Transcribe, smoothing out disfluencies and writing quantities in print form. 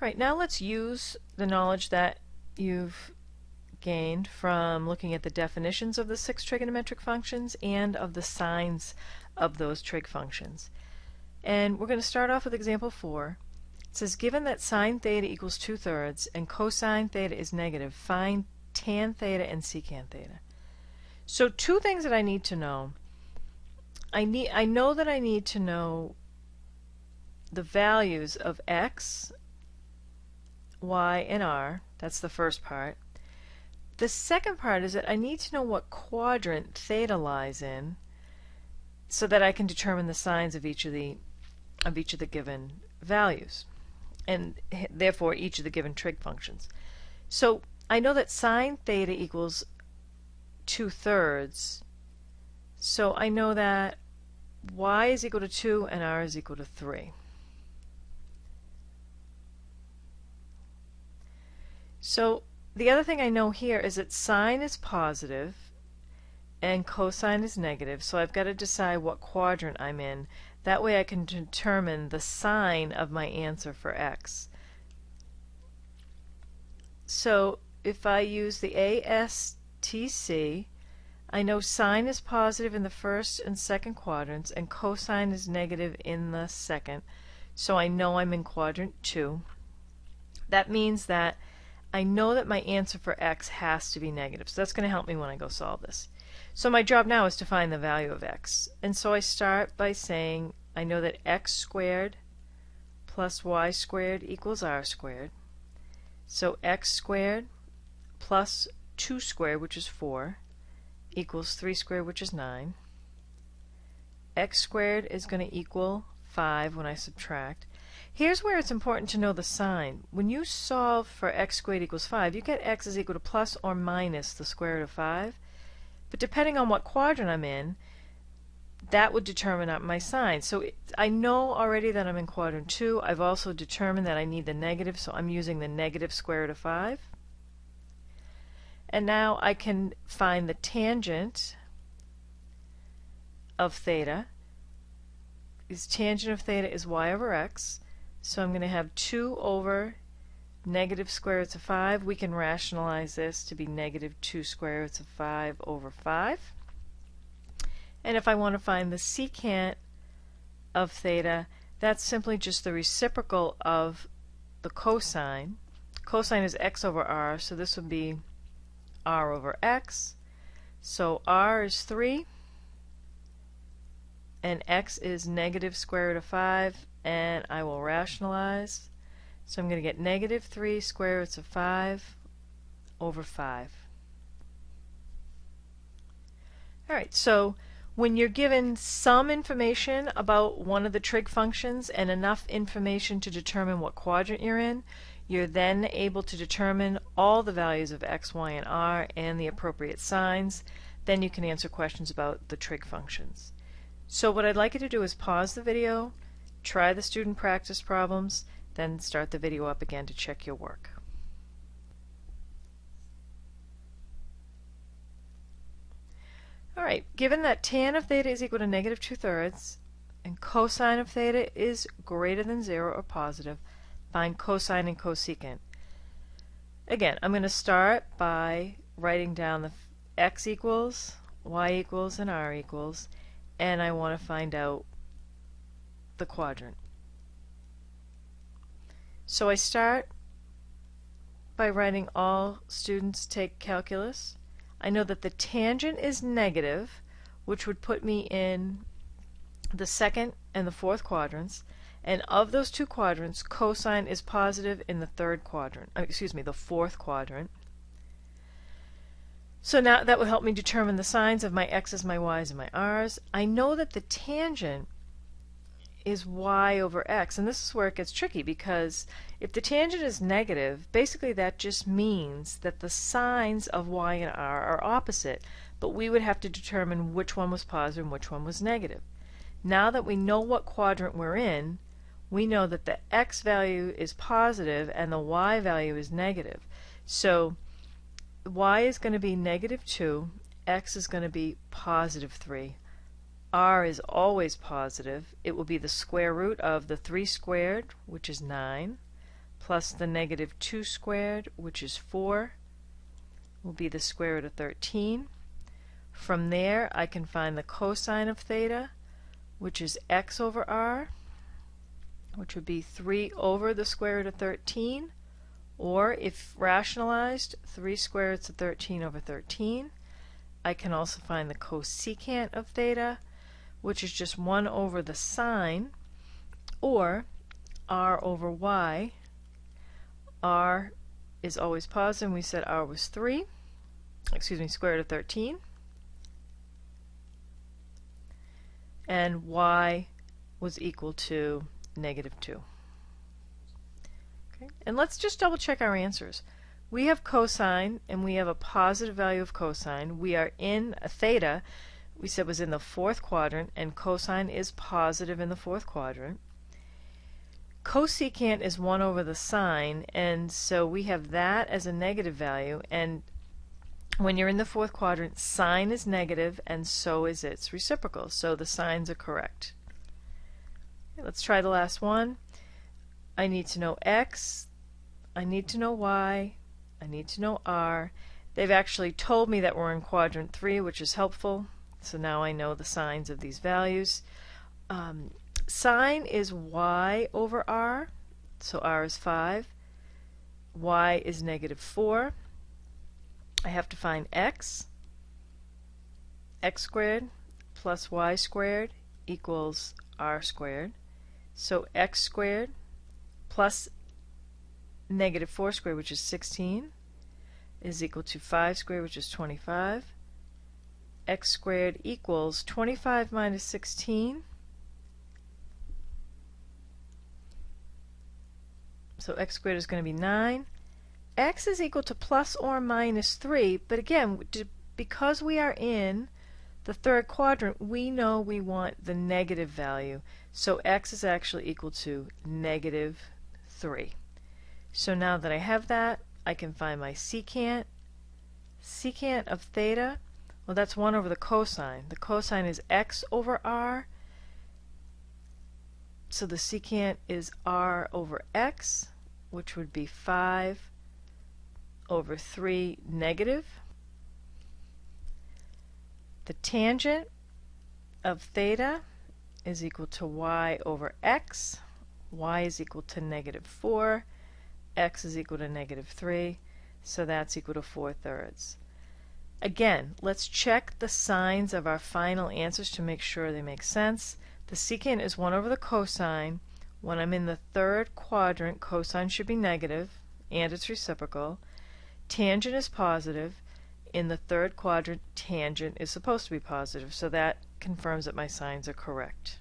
Alright, now let's use the knowledge that you've gained from looking at the definitions of the 6 trigonometric functions and of the signs of those trig functions. And we're going to start off with example 4. It says, given that sine theta equals 2/3 and cosine theta is negative, find tan theta and secant theta. So two things that I need to know. I know that I need to know the values of x, y, and r. That's the first part. The second part is that I need to know what quadrant theta lies in so that I can determine the signs of each of the given values, and therefore each of the given trig functions. So I know that sine theta equals 2/3, so I know that y is equal to 2 and r is equal to 3. So the other thing I know here is that sine is positive and cosine is negative, so I've got to decide what quadrant I'm in. That way I can determine the sign of my answer for x. So if I use the ASTC, I know sine is positive in the first and second quadrants and cosine is negative in the second, so I know I'm in quadrant 2. That means that I know that my answer for x has to be negative, so that's going to help me when I go solve this. So my job now is to find the value of x. And so I start by saying I know that x squared plus y squared equals r squared. So x squared plus 2 squared, which is 4, equals 3 squared, which is 9. X squared is going to equal 5 when I subtract. Here's where it's important to know the sign. When you solve for x squared equals 5, you get x is equal to plus or minus the square root of 5. But depending on what quadrant I'm in, that would determine my sign. So I know already that I'm in quadrant 2. I've also determined that I need the negative, so I'm using the negative square root of 5. And now I can find the tangent of theta. This tangent of theta is y over x. So I'm going to have 2 over negative square roots of 5. We can rationalize this to be negative 2 square roots of 5 over 5. And if I want to find the secant of theta, that's simply just the reciprocal of the cosine. Cosine is x over r, so this would be r over x. So r is 3, and x is negative square root of 5, and I will rationalize. So I'm going to get negative 3 square roots of 5 over 5. Alright, so when you're given some information about one of the trig functions and enough information to determine what quadrant you're in, you're then able to determine all the values of x, y, and r and the appropriate signs. Then you can answer questions about the trig functions. So what I'd like you to do is pause the video, try the student practice problems, then start the video up again to check your work. Alright, given that tan of theta is equal to negative 2/3 and cosine of theta is greater than 0 or positive, find cosine and cosecant. Again, I'm going to start by writing down the x equals, y equals, and r equals, and I want to find out the quadrant. So I start by writing all students take calculus. I know that the tangent is negative, which would put me in the second and the fourth quadrants, and of those two quadrants, cosine is positive in the the fourth quadrant. So now that would help me determine the signs of my x's, my y's, and my r's. I know that the tangent is y over x, and this is where it gets tricky, because if the tangent is negative, basically that just means that the signs of y and r are opposite, but we would have to determine which one was positive and which one was negative. Now that we know what quadrant we're in, we know that the x value is positive and the y value is negative. So y is going to be negative 2, x is going to be positive 3. R is always positive. It will be the square root of the 3 squared, which is 9, plus the negative 2 squared, which is 4, will be the square root of 13. From there, I can find the cosine of theta, which is x over r, which would be 3 over the square root of 13, or if rationalized, 3 square roots of 13 over 13. I can also find the cosecant of theta, which is just 1 over the sine, or r over y. R is always positive, and we said r was 3, square root of 13. And y was equal to negative 2. Okay. And let's just double check our answers. We have cosine, and we have a positive value of cosine. We are in a theta, we said was in the fourth quadrant, and cosine is positive in the fourth quadrant. Cosecant is 1 over the sine, and so we have that as a negative value, and when you're in the fourth quadrant, sine is negative, and so is its reciprocal, so the signs are correct. Okay, let's try the last one. I need to know x, I need to know y, I need to know r. They've actually told me that we're in quadrant 3, which is helpful, so now I know the signs of these values. Sine is y over r, so r is 5. Y is negative 4. I have to find x. X squared plus y squared equals r squared. So x squared plus negative 4 squared, which is 16, is equal to 5 squared, which is 25. X squared equals 25 minus 16. So x squared is going to be 9. X is equal to plus or minus 3, but again, because we are in the third quadrant, we know we want the negative value. So x is actually equal to negative 3. So now that I have that, I can find my secant. Secant of theta, well, that's 1 over the cosine. The cosine is x over r. So the secant is r over x, which would be 5 over 3 negative. The tangent of theta is equal to y over x. Y is equal to negative 4. X is equal to negative 3. So that's equal to 4/3. Again, let's check the signs of our final answers to make sure they make sense. The secant is 1 over the cosine. When I'm in the third quadrant, cosine should be negative, and it's reciprocal. Tangent is positive. In the third quadrant, tangent is supposed to be positive, so that confirms that my signs are correct.